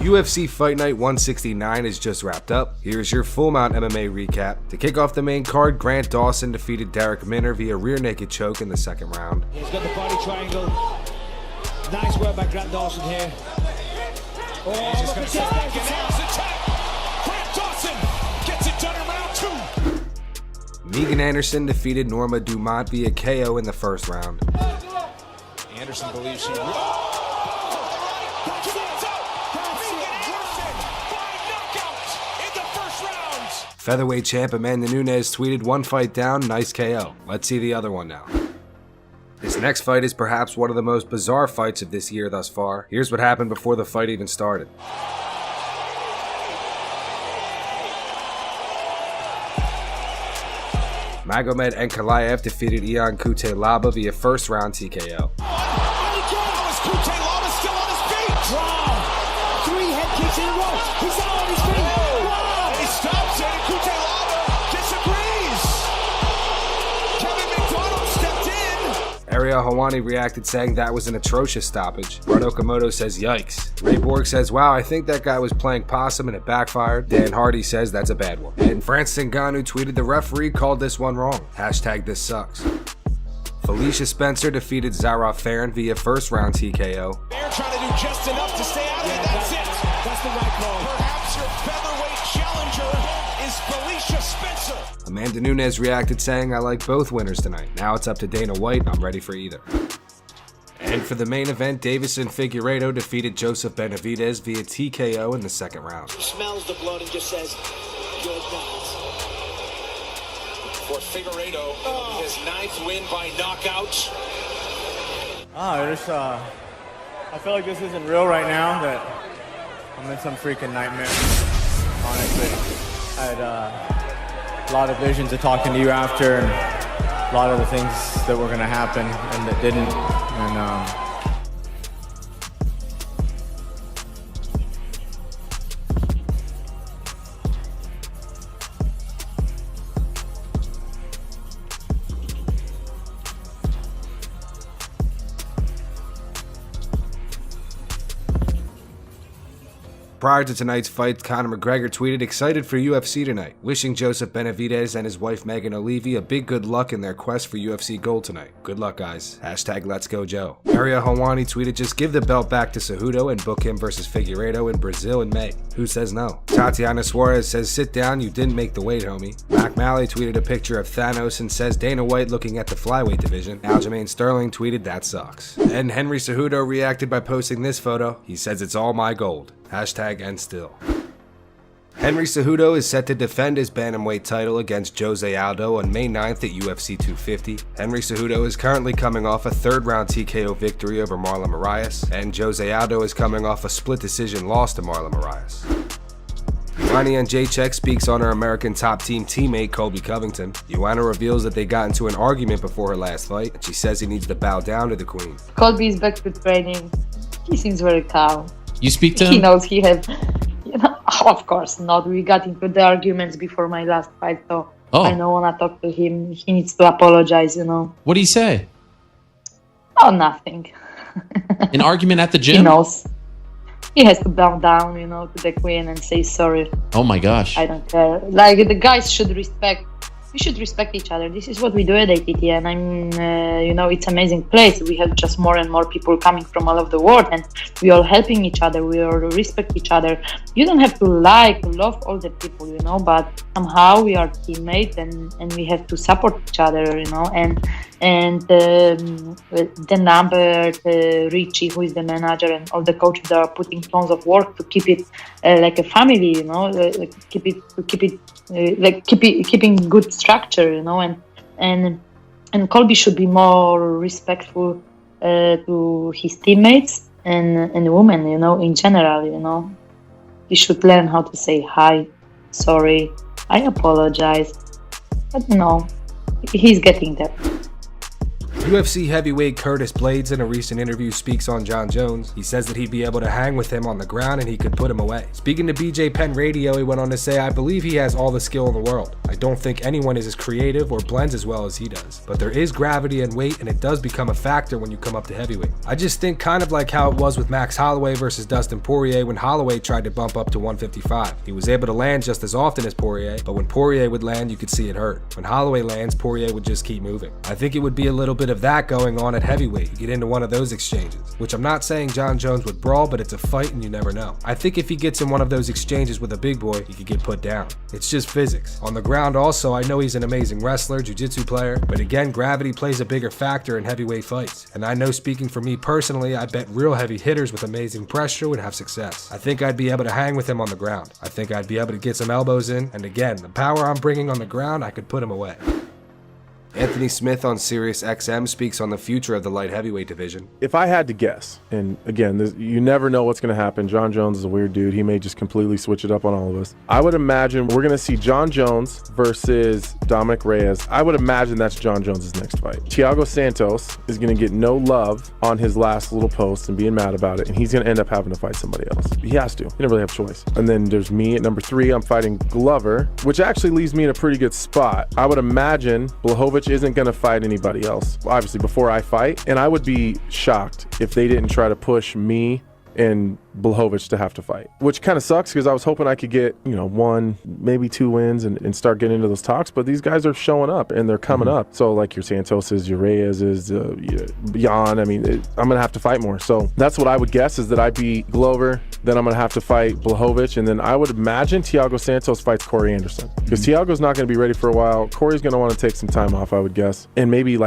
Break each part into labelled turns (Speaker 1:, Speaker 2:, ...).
Speaker 1: UFC Fight Night 169 is just wrapped up. Here's your full mount MMA recap. To kick off the main card, Grant Dawson defeated Darrick via rear naked choke in the second round.
Speaker 2: He's got the body triangle. Nice work by Grant Dawson here. Oh, he's just going to back and there's the attack. Grant Dawson gets it done in round 2.
Speaker 1: Megan Anderson defeated Norma Dumont via KO in the first round.
Speaker 2: Anderson believes she
Speaker 1: Featherweight champ Amanda Nunes tweeted, "One fight down, nice KO." Let's see the other one now. This next fight is perhaps one of the most bizarre fights of this year thus far. Here's what happened before the fight even started. Magomed Ankalaev defeated Cutelaba via first round TKO.
Speaker 2: Cutelaba still on his feet. Wow. 3 head kicks in a row. He's out on his feet. Wow. He stops it and Cutelaba disagrees. Kevin McDonald stepped in.
Speaker 1: Ariel Helwani reacted saying that was an atrocious stoppage. Ron Okamoto says yikes. Ray Borg says, wow, I think that guy was playing possum and it backfired. Dan Hardy says that's a bad one. And Francis Ngannou tweeted, the referee called this one wrong. Hashtag this sucks. Felicia Spencer defeated Zarah Fairn via first round TKO.
Speaker 2: They're trying to do just enough to stay out of it. That's it. That's the right call. Perhaps your featherweight challenger is Felicia Spencer.
Speaker 1: Amanda Nunes reacted saying, I like both winners tonight. Now it's up to Dana White. I'm ready for either. And for the main event, Deiveson Figueiredo defeated Benavidez via TKO in the second round.
Speaker 2: He smells the blood and just says, good night. For Figueiredo, his 9th win by knockout.
Speaker 3: I feel like this isn't real right now, that I'm in some freaking nightmare, honestly. I had a lot of visions of talking to you after, and a lot of the things that were going to happen and that didn't. And
Speaker 1: Prior to tonight's fight, Conor McGregor tweeted, excited for UFC tonight, wishing Benavidez and his wife Megan O'Leary a big good luck in their quest for UFC gold tonight. Good luck, guys. Hashtag Let's Go Joe. Ariel Helwani tweeted, just give the belt back to Cejudo and book him versus Figueiredo in Brazil in May. Who says no? Tatiana Suarez says, sit down, you didn't make the weight, homie. Mac Malley tweeted a picture of Thanos and says, Dana White looking at the flyweight division. Aljamain Sterling tweeted, that sucks. And Henry Cejudo reacted by posting this photo. He says, it's all my gold. Hashtag and still. Henry Cejudo is set to defend his bantamweight title against Jose Aldo on May 9th at UFC 250. Henry Cejudo is currently coming off a third-round TKO victory over Marlon Moraes, and Jose Aldo is coming off a split decision loss to Marlon Moraes. Joanna Jędrzejczyk speaks on her American Top Team teammate Colby Covington. Joanna reveals that they got into an argument before her last fight, and she says he needs to bow down to the queen.
Speaker 4: Colby is back to training. He seems very calm.
Speaker 5: You speak to him?
Speaker 4: He knows he has, of course not. We got into the arguments before my last fight, so I don't want to talk to him. He needs to apologize,
Speaker 5: What did he say?
Speaker 4: Oh, nothing.
Speaker 5: An argument at the gym?
Speaker 4: He knows. He has to bow down, to the queen and say sorry.
Speaker 5: Oh my gosh.
Speaker 4: I don't care. Like, the guys should respect. We should respect each other. This is what we do at ATT, and it's an amazing place. We have just more and more people coming from all over the world, and we are helping each other. We all respect each other. You don't have to love all the people, but somehow we are teammates, and we have to support each other, and the number, Richie, who is the manager, and all the coaches that are putting tons of work to keep it like a family, keeping good structure, and Colby should be more respectful to his teammates and women, in general, He should learn how to say hi, sorry, I apologize, but he's getting there.
Speaker 1: UFC heavyweight Curtis Blades in a recent interview speaks on Jon Jones. He says that he'd be able to hang with him on the ground and he could put him away. Speaking to BJ Penn Radio, he went on to say, "I believe he has all the skill in the world. I don't think anyone is as creative or blends as well as he does. But there is gravity and weight, and it does become a factor when you come up to heavyweight. I just think kind of like how it was with Max Holloway versus Dustin Poirier when Holloway tried to bump up to 155. He was able to land just as often as Poirier, but when Poirier would land, you could see it hurt. When Holloway lands, Poirier would just keep moving. I think it would be a little bit of that going on at heavyweight. You get into one of those exchanges, which I'm not saying Jon Jones would brawl, but it's a fight and you never know. I think if he gets in one of those exchanges with a big boy, he could get put down. It's just physics. On the ground also, I know he's an amazing wrestler, jiu-jitsu player, but again, gravity plays a bigger factor in heavyweight fights. And I know, speaking for me personally, I bet real heavy hitters with amazing pressure would have success. I think I'd be able to hang with him on the ground. I think I'd be able to get some elbows in, and again, the power I'm bringing on the ground, I could put him away." Anthony Smith on Sirius XM speaks on the future of the light heavyweight division.
Speaker 6: If I had to guess, and again, you never know what's going to happen. Jon Jones is a weird dude. He may just completely switch it up on all of us. I would imagine we're going to see Jon Jones versus Dominic Reyes. I would imagine that's Jon Jones' next fight. Thiago Santos is going to get no love on his last little post and being mad about it, and he's going to end up having to fight somebody else. He has to. He doesn't really have a choice. And then there's me at number 3. I'm fighting Glover, which actually leaves me in a pretty good spot. I would imagine Blachowicz isn't going to fight anybody else, obviously, before I fight, and I would be shocked if they didn't try to push me and Blachowicz to have to fight, which kind of sucks because I was hoping I could get, 1, maybe 2 wins and start getting into those talks, but these guys are showing up and they're coming up. So like your Santos's, your Reyes's, Jan, I'm going to have to fight more. So that's what I would guess, is that I beat Glover, then I'm going to have to fight Blachowicz, and then I would imagine Thiago Santos fights Corey Anderson, because Thiago's not going to be ready for a while. Corey's going to want to take some time off, I would guess, and maybe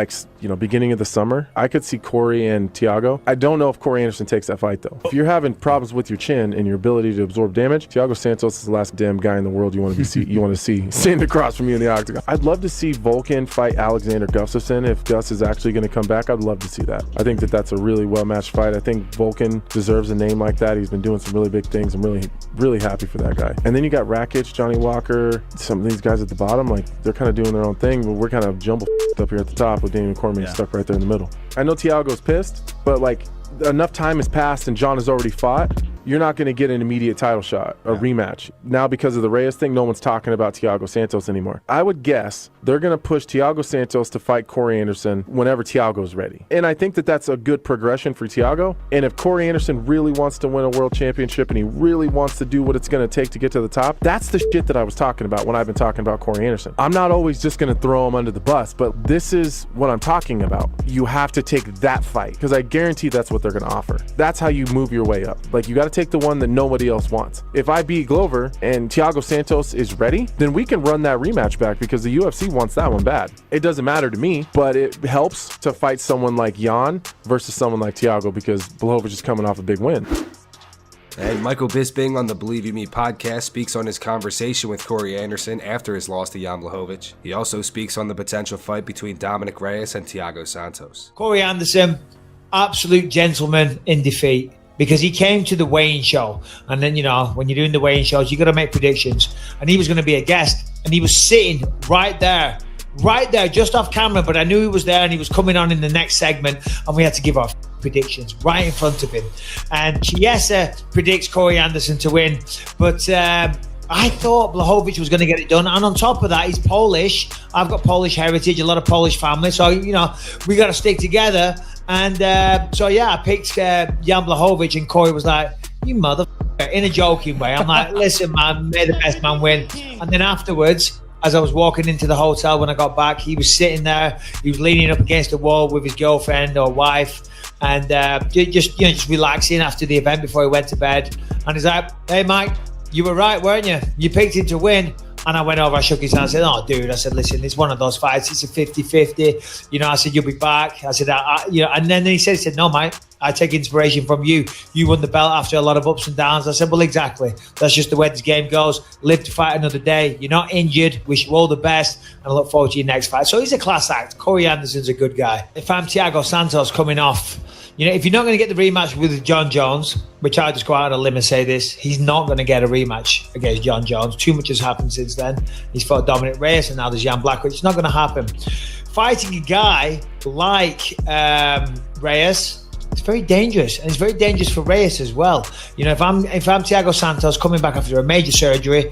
Speaker 6: beginning of the summer, I could see Corey and Thiago. I don't know if Corey Anderson takes that fight though. If you're having problems with your chin and your ability to absorb damage, Thiago Santos is the last damn guy in the world you want to see standing across from you in the octagon. I'd love to see Volkan fight Alexander Gustafsson. If Gus is actually going to come back, I'd love to see that. I think that that's a really well-matched fight. I think Volkan deserves a name like that. He's been doing some really big things. I'm really, really happy for that guy. And then you got Rakic, Johnny Walker, some of these guys at the bottom, they're kind of doing their own thing, but we're kind of jumbled up here at the top with Damian Cormier stuck right there in the middle. I know Thiago's pissed, but enough time has passed and John has already fought. You're not going to get an immediate title shot, a rematch. Now, because of the Reyes thing, no one's talking about Thiago Santos anymore. I would guess they're going to push Thiago Santos to fight Corey Anderson whenever Thiago's ready. And I think that that's a good progression for Thiago. And if Corey Anderson really wants to win a world championship and he really wants to do what it's going to take to get to the top, that's the shit that I was talking about when I've been talking about Corey Anderson. I'm not always just going to throw him under the bus, but this is what I'm talking about. You have to take that fight, because I guarantee that's what they're going to offer. That's how you move your way up. You got to take the one that nobody else wants. If I beat Glover and Thiago Santos is ready, then we can run that rematch back, because the UFC wants that one bad. It doesn't matter to me, but it helps to fight someone like Jan versus someone like Thiago, because Blachowicz is coming off a big win.
Speaker 1: And Michael Bisping on the Believe You Me podcast speaks on his conversation with Corey Anderson after his loss to Jan Blachowicz. He also speaks on the potential fight between Dominic Reyes and Thiago Santos.
Speaker 7: Corey Anderson, absolute gentleman in defeat, because he came to the weighing show, and then when you're doing the weighing shows, you got to make predictions, and he was going to be a guest, and he was sitting right there just off camera, but I knew he was there, and he was coming on in the next segment, and we had to give our predictions right in front of him. And Chiesa predicts Corey Anderson to win, but I thought Blachowicz was going to get it done, and on top of that, he's Polish. I've got Polish heritage, a lot of Polish family, so we got to stick together. And I picked Jan Blachowicz, and Corey was like, "You motherfucker," in a joking way. I'm like, "Listen, man, may the best man win." And then afterwards, as I was walking into the hotel when I got back, he was sitting there. He was leaning up against the wall with his girlfriend or wife, and just relaxing after the event before he went to bed. And he's like, "Hey, Mike, you were right, weren't you? You picked him to win." And I went over, I shook his hand, I said, "Oh, dude," I said, "listen, it's one of those fights. It's a 50-50. I said, "You'll be back." I said, and then he said, "No, mate, I take inspiration from you. You won the belt after a lot of ups and downs." I said, "Well, exactly. That's just the way this game goes. Live to fight another day. You're not injured. Wish you all the best. And I look forward to your next fight." So he's a class act. Corey Anderson's a good guy. If I'm Thiago Santos coming off, if you're not going to get the rematch with Jon Jones, which I'll just go out on a limb and say this, he's not going to get a rematch against Jon Jones. Too much has happened since then. He's fought Dominic Reyes, and now there's Jan Blachowicz. It's not going to happen. fighting a guy like Reyes, it's very dangerous, and it's very dangerous for Reyes as well. You know, if I'm Thiago Santos coming back after a major surgery,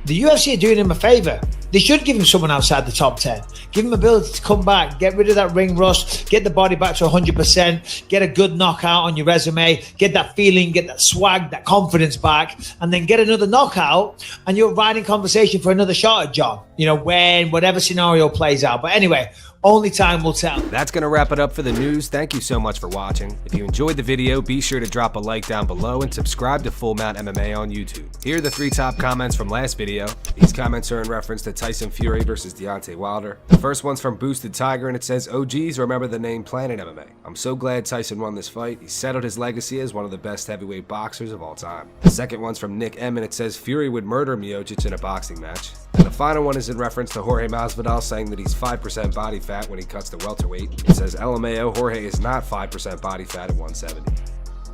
Speaker 7: the UFC are doing him a favor. They should give him someone outside the top 10. Give him ability to come back, get rid of that ring rust, get the body back to 100%, get a good knockout on your resume, get that feeling, get that swag, that confidence back, and then get another knockout, and you're riding conversation for another shot at John. You know, when whatever scenario plays out. But anyway, only time will tell.
Speaker 1: That's going to wrap it up for the news. Thank you so much for watching. If you enjoyed the video, be sure to drop a like down below and subscribe to Full Mount MMA on YouTube. Here are the 3 top comments from last video. These comments are in reference to Tyson Fury versus Deontay Wilder. The first one's from Boosted Tiger, and it says, "OGs, remember the name Planet MMA. I'm so glad Tyson won this fight. He settled his legacy as one of the best heavyweight boxers of all time." The second one's from Nick M, and it says, "Fury would murder Miocic in a boxing match." And the final one is in reference to Jorge Masvidal saying that he's 5% body fat when he cuts to welterweight. It says, "LMAO, Jorge is not 5% body fat at 170.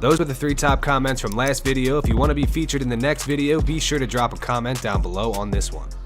Speaker 1: Those were the 3 top comments from last video. If you want to be featured in the next video, be sure to drop a comment down below on this one.